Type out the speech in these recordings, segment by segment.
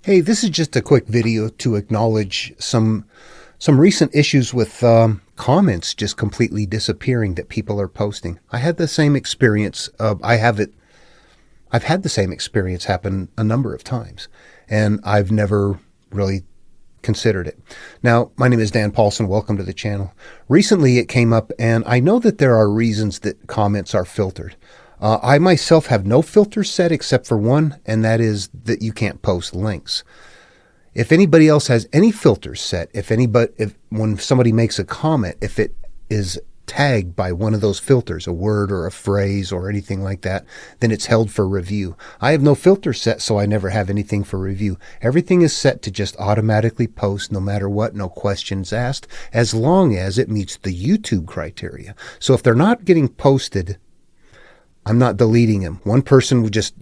Hey, this is just a quick video to acknowledge some recent issues with comments just completely disappearing that people are posting. I had the same experience. I've had the same experience happen a number of times, and I've never really considered it. Now, my name is Dan Paulson. Welcome to the channel. Recently, it came up, and I know that there are reasons that comments are filtered. I myself have no filter set except for one, and that is that you can't post links. If anybody else has any filters set, if when somebody makes a comment, if it is tagged by one of those filters, a word or a phrase or anything like that, then it's held for review. I have no filter set, so I never have anything for review. Everything is set to just automatically post no matter what, no questions asked, as long as it meets the YouTube criteria. So if they're not getting posted, I'm not deleting them. One person would just,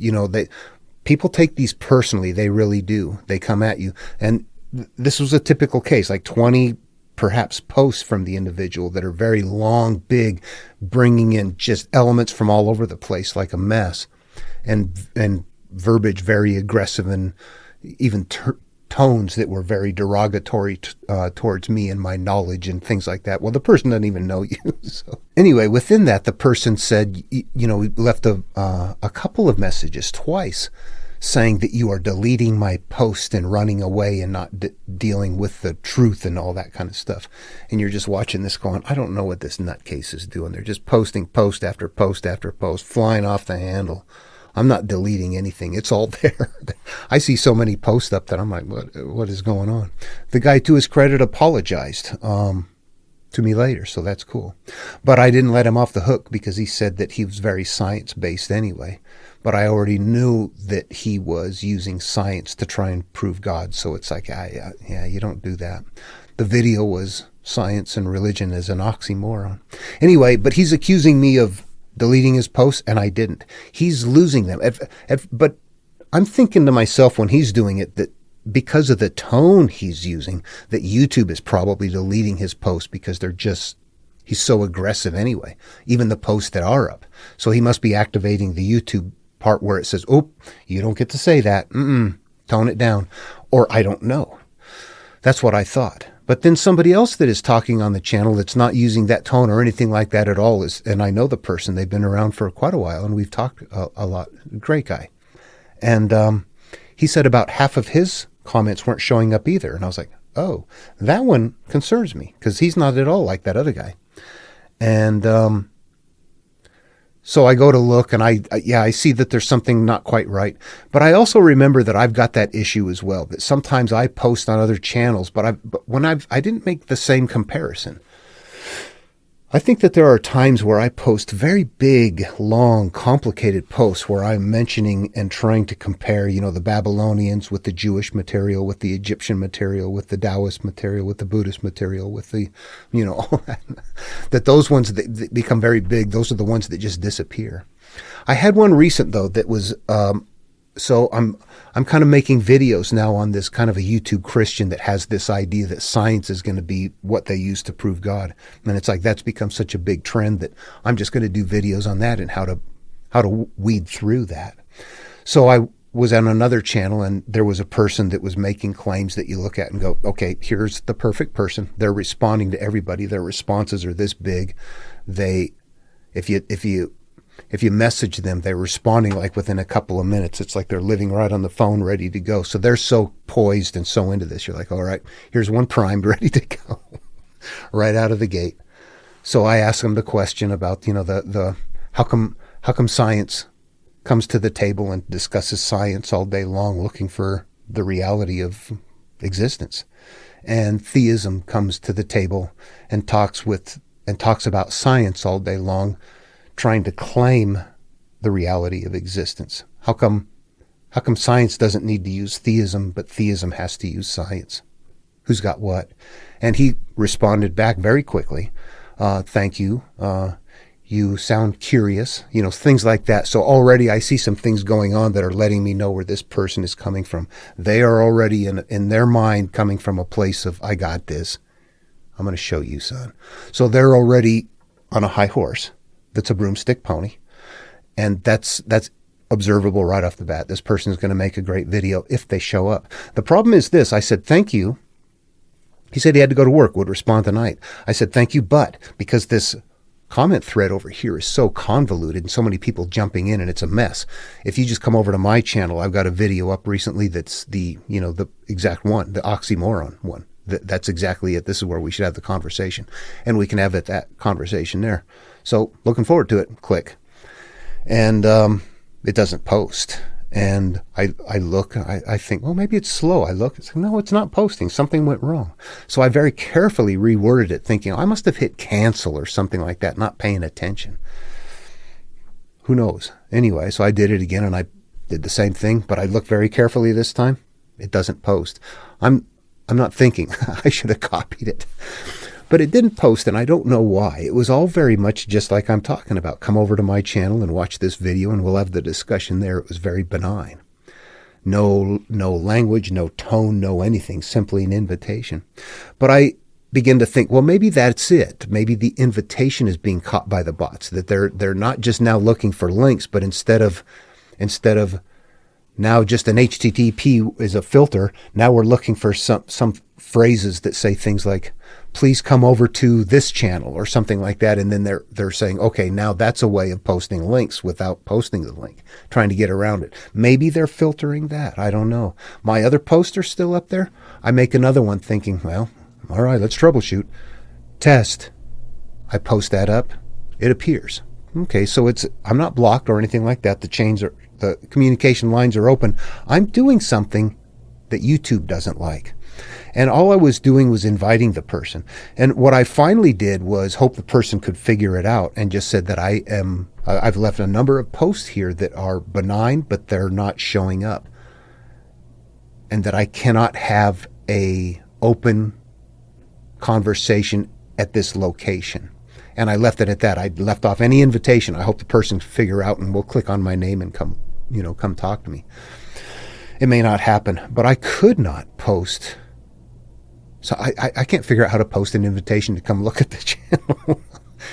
people take these personally. They really do. They come at you. And this was a typical case, like 20 perhaps posts from the individual that are very long, big, bringing in just elements from all over the place like a mess, and verbiage very aggressive, and even tones that were very derogatory towards me and my knowledge and things like that. Well, the person doesn't even know you. So anyway, within that, the person said, left a couple of messages twice saying that you are deleting my post and running away and not dealing with the truth and all that kind of stuff. And you're just watching this going, I don't know what this nutcase is doing. They're just posting post after post after post, flying off the handle. I'm not deleting anything. It's all there. I see so many posts up that I'm like, what is going on? The guy, to his credit, apologized to me later, so that's cool. But I didn't let him off the hook because he said that he was very science-based anyway. But I already knew that he was using science to try and prove God. So it's like, yeah, you don't do that. The video was science and religion as an oxymoron. Anyway, but he's accusing me of deleting his posts, and I didn't. He's losing them. But I'm thinking to myself when he's doing it that because of the tone he's using, that YouTube is probably deleting his posts because he's so aggressive anyway, even the posts that are up. So he must be activating the YouTube part where it says, oh, you don't get to say that. Tone it down. Or I don't know. That's what I thought. But then somebody else that is talking on the channel that's not using that tone or anything like that at all and I know the person, they've been around for quite a while, and we've talked a lot. Great guy. And he said about half of his comments weren't showing up either. And I was like, oh, that one concerns me because he's not at all like that other guy. And so I go to look, and I see that there's something not quite right. But I also remember that I've got that issue as well, that sometimes I post on other channels, but I didn't make the same comparison. I think that there are times where I post very big, long, complicated posts where I'm mentioning and trying to compare, the Babylonians with the Jewish material, with the Egyptian material, with the Taoist material, with the Buddhist material, with the, all that. That those ones that become very big, those are the ones that just disappear. I had one recent, though, that was, so I'm kind of making videos now on this kind of a YouTube Christian that has this idea that science is going to be what they use to prove God. And it's like that's become such a big trend that I'm just going to do videos on that and how to weed through that. So I was on another channel, and there was a person that was making claims that you look at and go, okay, here's the perfect person. They're responding to everybody. Their responses are this big. If you message them, they're responding like within a couple of minutes. It's like they're living right on the phone, ready to go. So they're so poised and so into this. You're like, all right, here's one primed, ready to go right out of the gate. So I asked them the question about, how come science comes to the table and discusses science all day long, looking for the reality of existence, and theism comes to the table and talks about science all day long, trying to claim the reality of existence. How come science doesn't need to use theism, but theism has to use science? Who's got what? And he responded back very quickly. Thank you. You sound curious, things like that. So already I see some things going on that are letting me know where this person is coming from. They are already in their mind coming from a place of, I got this. I'm going to show you, son. So they're already on a high horse. That's a broomstick pony. And that's observable right off the bat. This person is going to make a great video if they show up. The problem is this. I said, thank you. He said he had to go to work, would respond tonight. I said, thank you, but because this comment thread over here is so convoluted and so many people jumping in and it's a mess. If you just come over to my channel, I've got a video up recently that's the exact one, the oxymoron one. That's exactly it. This is where we should have the conversation. And we can have that conversation there. So looking forward to it. Click. And it doesn't post. And I look, I think, well, maybe it's slow. I look, it's like, no, it's not posting. Something went wrong. So I very carefully reworded it, thinking, I must have hit cancel or something like that, not paying attention. Who knows? Anyway, so I did it again, and I did the same thing, but I looked very carefully this time. It doesn't post. I'm not thinking I should have copied it. But it didn't post, and I don't know why. It was all very much just like I'm talking about. Come over to my channel and watch this video, and we'll have the discussion there. It was very benign. No language, no tone, no anything, simply an invitation. But I begin to think, well, maybe that's it. Maybe the invitation is being caught by the bots, that they're not just now looking for links, but instead of now just an HTTP is a filter, now we're looking for some phrases that say things like, please come over to this channel or something like that. And then they're saying, okay, now that's a way of posting links without posting the link, trying to get around it. Maybe they're filtering that. I don't know. My other posts are still up there. I make another one thinking, well, all right, let's troubleshoot. Test. I post that up. It appears. Okay, so I'm not blocked or anything like that. The communication lines are open. I'm doing something that YouTube doesn't like. And all I was doing was inviting the person. And what I finally did was hope the person could figure it out, and just said that I've left a number of posts here that are benign, but they're not showing up. And that I cannot have a open conversation at this location. And I left it at that. I left off any invitation. I hope the person can figure out and will click on my name and come talk to me. It may not happen, but I could not post. So I can't figure out how to post an invitation to come look at the channel.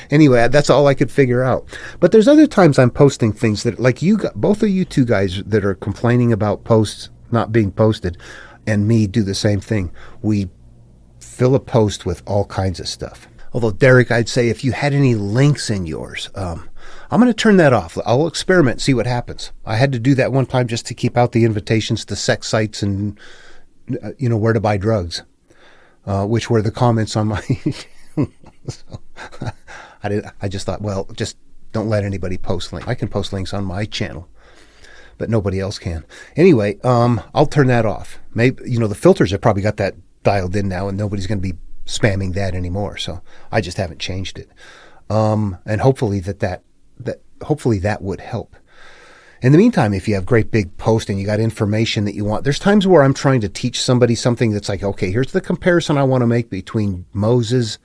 Anyway, that's all I could figure out. But there's other times I'm posting things that, like both of you two guys that are complaining about posts not being posted, and me do the same thing. We fill a post with all kinds of stuff. Although, Derek, I'd say if you had any links in yours, I'm going to turn that off. I'll experiment and see what happens. I had to do that one time just to keep out the invitations to sex sites and, where to buy drugs. Which were the comments on my so, I just thought, well, just don't let anybody post links. I can post links on my channel, but nobody else can. Anyway, I'll turn that off. Maybe, the filters have probably got that dialed in now, and nobody's going to be spamming that anymore. So I just haven't changed it. And hopefully hopefully that would help. In the meantime, if you have great big post and you got information that you want, there's times where I'm trying to teach somebody something that's like, okay, here's the comparison I want to make between Moses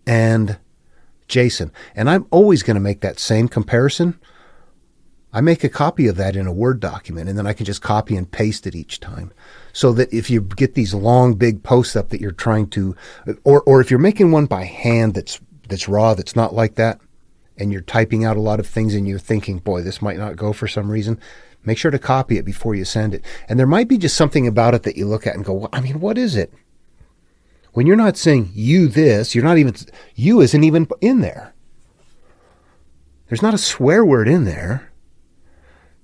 and Jason. And I'm always going to make that same comparison. I make a copy of that in a Word document, and then I can just copy and paste it each time. So that if you get these long, big posts up that you're trying to, or if you're making one by hand that's raw, that's not like that, and you're typing out a lot of things and you're thinking, boy, this might not go for some reason, make sure to copy it before you send it. And there might be just something about it that you look at and go, well, what is it? When you're not saying you this, you isn't even in there. There's not a swear word in there.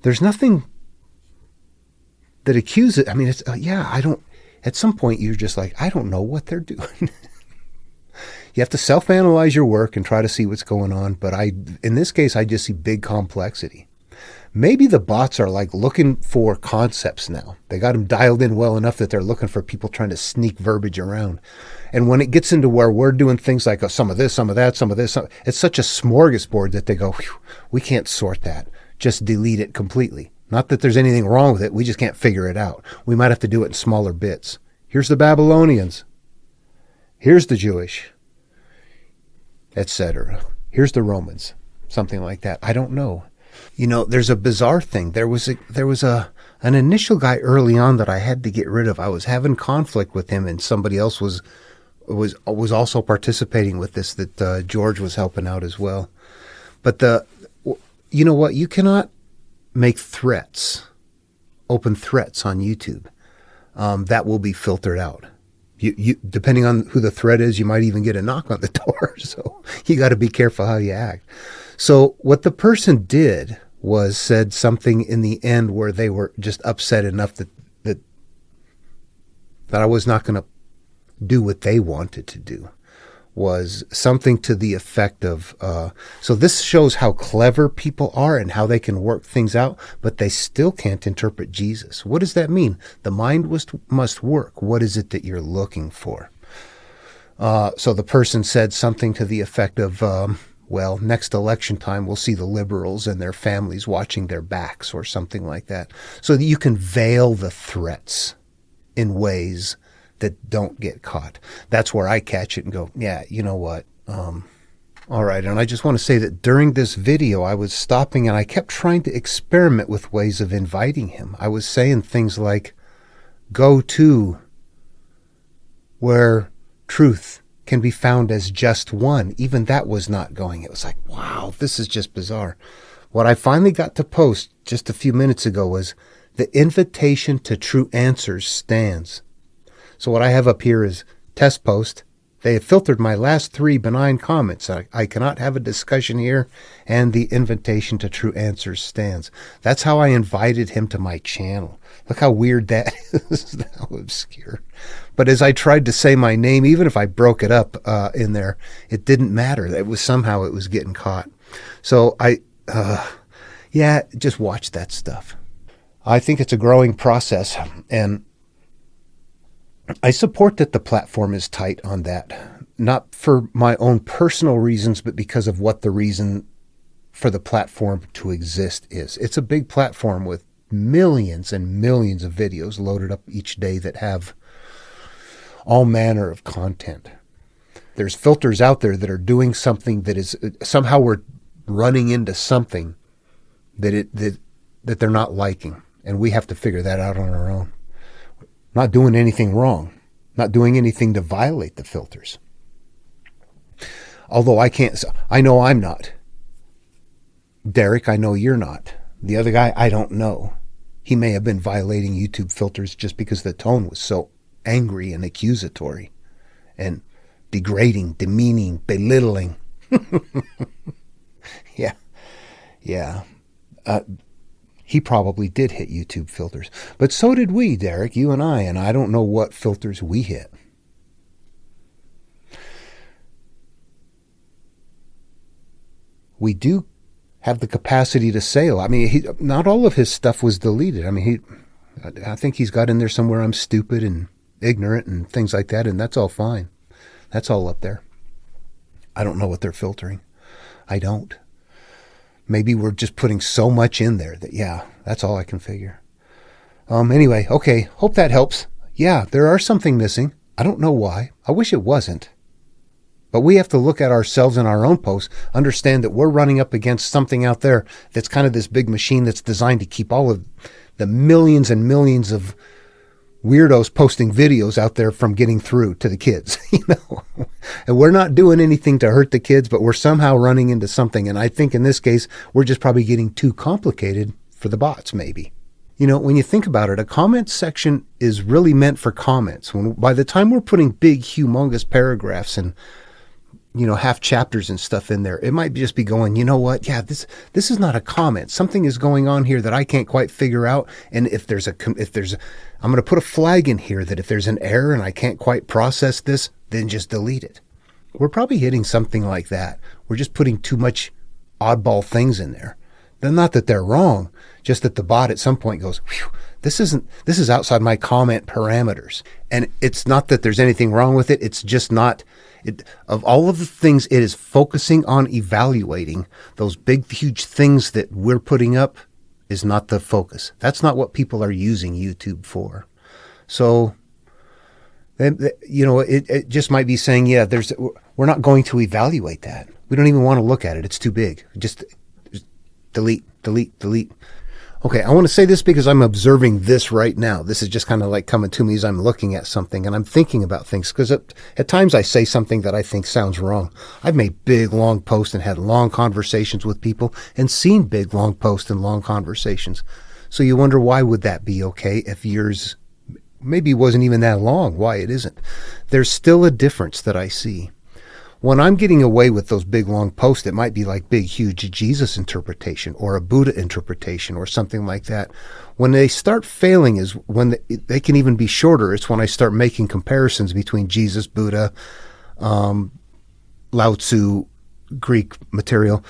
There's nothing that accuses. It's, at some point you're just like, I don't know what they're doing. You have to self-analyze your work and try to see what's going on. But in this case, I just see big complexity. Maybe the bots are like looking for concepts now. They got them dialed in well enough that they're looking for people trying to sneak verbiage around. And when it gets into where we're doing things like some of this, some of that, some of this, it's such a smorgasbord that they go, we can't sort that. Just delete it completely. Not that there's anything wrong with it. We just can't figure it out. We might have to do it in smaller bits. Here's the Babylonians. Here's the Jewish, etc. Here's the Romans, something like that. I don't know. There's a bizarre thing. There was an initial guy early on that I had to get rid of. I was having conflict with him, and somebody else was also participating with this. That George was helping out as well. But you know what? You cannot make threats, open threats on YouTube, that will be filtered out. You depending on who the threat is, you might even get a knock on the door. So you got to be careful how you act. So what the person did was said something in the end where they were just upset enough that I was not going to do what they wanted to do. Was something to the effect of, so this shows how clever people are and how they can work things out, but they still can't interpret Jesus. What does that mean? The mind must work. What is it that you're looking for? So the person said something to the effect of, well, next election time, we'll see the liberals and their families watching their backs or something like that. So that you can veil the threats in ways that don't get caught. That's where I catch it and go, yeah, you know what? All right. And I just want to say that during this video, I was stopping and I kept trying to experiment with ways of inviting him. I was saying things like, go to where truth can be found as just one. Even that was not going. It was like, wow, this is just bizarre. What I finally got to post just a few minutes ago was the invitation to true answers stands. So what I have up here is test post. They have filtered my last 3 benign comments. I cannot have a discussion here, and the invitation to true answers stands. That's how I invited him to my channel. Look how weird that is, how obscure. But as I tried to say my name, even if I broke it up in there, it didn't matter. It was somehow it was getting caught. So yeah, just watch that stuff. I think it's a growing process, and I support that the platform is tight on that, not for my own personal reasons, but because of what the reason for the platform to exist is. It's a big platform with millions and millions of videos loaded up each day that have all manner of content. There's filters out there that are doing something that is somehow we're running into something that they're not liking, and we have to figure that out on our own. Not doing anything wrong, not doing anything to violate the filters. Although I know I'm not. Derek, I know you're not. The other guy, I don't know. He may have been violating YouTube filters just because the tone was so angry and accusatory and degrading, demeaning, belittling. Yeah. He probably did hit YouTube filters. But so did we, Derek, you and I don't know what filters we hit. We do have the capacity to say, I mean, not all of his stuff was deleted. I mean, I think he's got in there somewhere, I'm stupid and ignorant and things like that, and that's all fine. That's all up there. I don't know what they're filtering. I don't. Maybe we're just putting so much in there that, yeah, that's all I can figure. Anyway, okay, hope that helps. Yeah, there are something missing. I don't know why. I wish it wasn't. But we have to look at ourselves in our own posts, understand that we're running up against something out there that's kind of this big machine that's designed to keep all of the millions and millions of weirdos posting videos out there from getting through to the kids, and we're not doing anything to hurt the kids, but we're somehow running into something. And I think in this case, we're just probably getting too complicated for the bots, maybe. When you think about it, a comment section is really meant for comments. By the time we're putting big, humongous paragraphs and half chapters and stuff in there, it might just be going, you know what? Yeah, this is not a comment. Something is going on here that I can't quite figure out. And if there's I'm going to put a flag in here that if there's an error and I can't quite process this, then just delete it. We're probably hitting something like that. We're just putting too much oddball things in there. Then not that they're wrong, just that the bot at some point goes, whew, this is outside my comment parameters. And it's not that there's anything wrong with it. It's just not. Of all of the things it is focusing on evaluating, those big, huge things that we're putting up is not the focus. That's not what people are using YouTube for. So, it just might be saying, yeah, we're not going to evaluate that. We don't even want to look at it. It's too big. Just delete. Okay, I want to say this because I'm observing this right now. This is just kind of like coming to me as I'm looking at something and I'm thinking about things, because at times I say something that I think sounds wrong. I've made big, long posts and had long conversations with people and seen big, long posts and long conversations. So you wonder, why would that be okay if yours maybe wasn't even that long? Why it isn't? There's still a difference that I see. When I'm getting away with those big, long posts, it might be like big, huge Jesus interpretation or a Buddha interpretation or something like that. When they start failing is when they can even be shorter. It's when I start making comparisons between Jesus, Buddha, Lao Tzu, Greek material.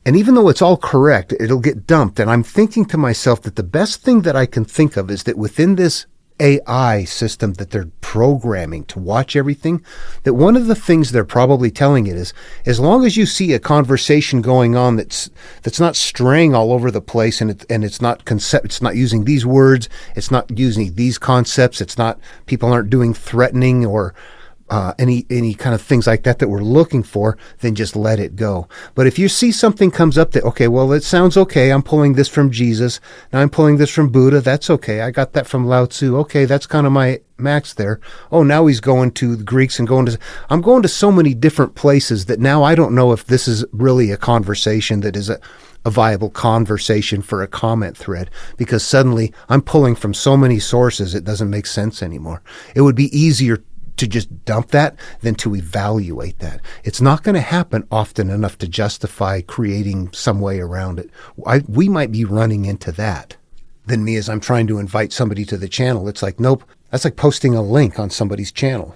And even though it's all correct, it'll get dumped. And I'm thinking to myself that the best thing that I can think of is that within this AI system that they're programming to watch everything, that one of the things they're probably telling it is, as long as you see a conversation going on that's not straying all over the place, and it's not using these words, it's not using these concepts, people aren't doing threatening or any kind of things like that we're looking for, then just let it go. But if you see something comes up that, okay, well, it sounds okay, I'm pulling this from Jesus, now I'm pulling this from Buddha, that's okay, I got that from Lao Tzu, okay, that's kind of my max there. Oh, now he's going to the Greeks and I'm going to so many different places that now I don't know if this is really a conversation that is a viable conversation for a comment thread, because suddenly I'm pulling from so many sources it doesn't make sense anymore. It would be easier to just dump that than to evaluate that. It's not going to happen often enough to justify creating some way around it. We might be running into that. Then me, as I'm trying to invite somebody to the channel, it's like, nope, that's like posting a link on somebody's channel.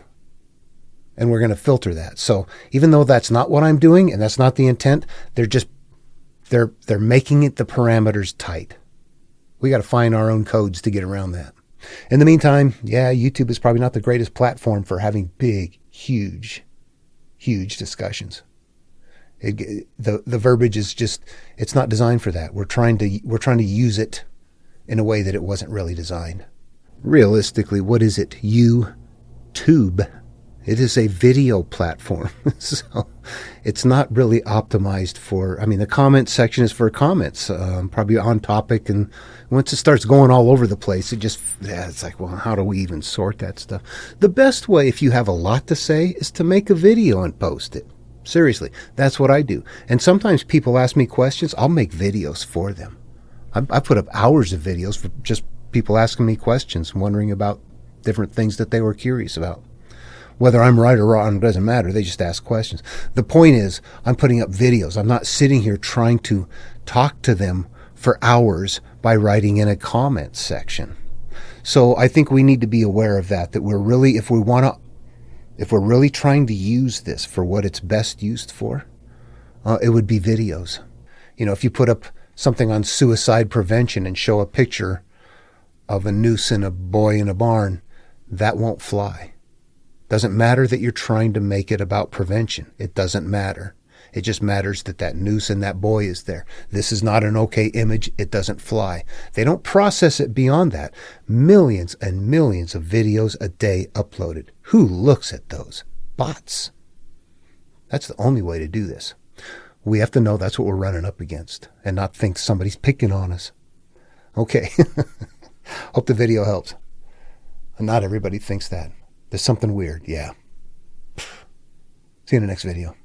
And we're going to filter that. So even though that's not what I'm doing and that's not the intent, they're making it the parameters tight. We got to find our own codes to get around that. In the meantime, yeah, YouTube is probably not the greatest platform for having big, huge discussions. The verbiage is just, it's not designed for that. We're trying to use it in a way that it wasn't really designed. Realistically, what is it? YouTube. It is a video platform. So it's not really optimized for, the comment section is for comments, probably on topic. And once it starts going all over the place, it's like, well, how do we even sort that stuff? The best way, if you have a lot to say, is to make a video and post it. Seriously, that's what I do. And sometimes people ask me questions. I'll make videos for them. I put up hours of videos for just people asking me questions, wondering about different things that they were curious about. Whether I'm right or wrong doesn't matter. They just ask questions. The point is, I'm putting up videos. I'm not sitting here trying to talk to them for hours by writing in a comment section. So I think we need to be aware of that we're really, if we're really trying to use this for what it's best used for, it would be videos. If you put up something on suicide prevention and show a picture of a noose and a boy in a barn, that won't fly. Doesn't matter that you're trying to make it about prevention. It doesn't matter. It just matters that noose and that boy is there. This is not an okay image. It doesn't fly. They don't process it beyond that. Millions and millions of videos a day uploaded. Who looks at those? Bots. That's the only way to do this. We have to know that's what we're running up against and not think somebody's picking on us. Okay. Hope the video helps. Not everybody thinks that. There's something weird. Yeah. See you in the next video.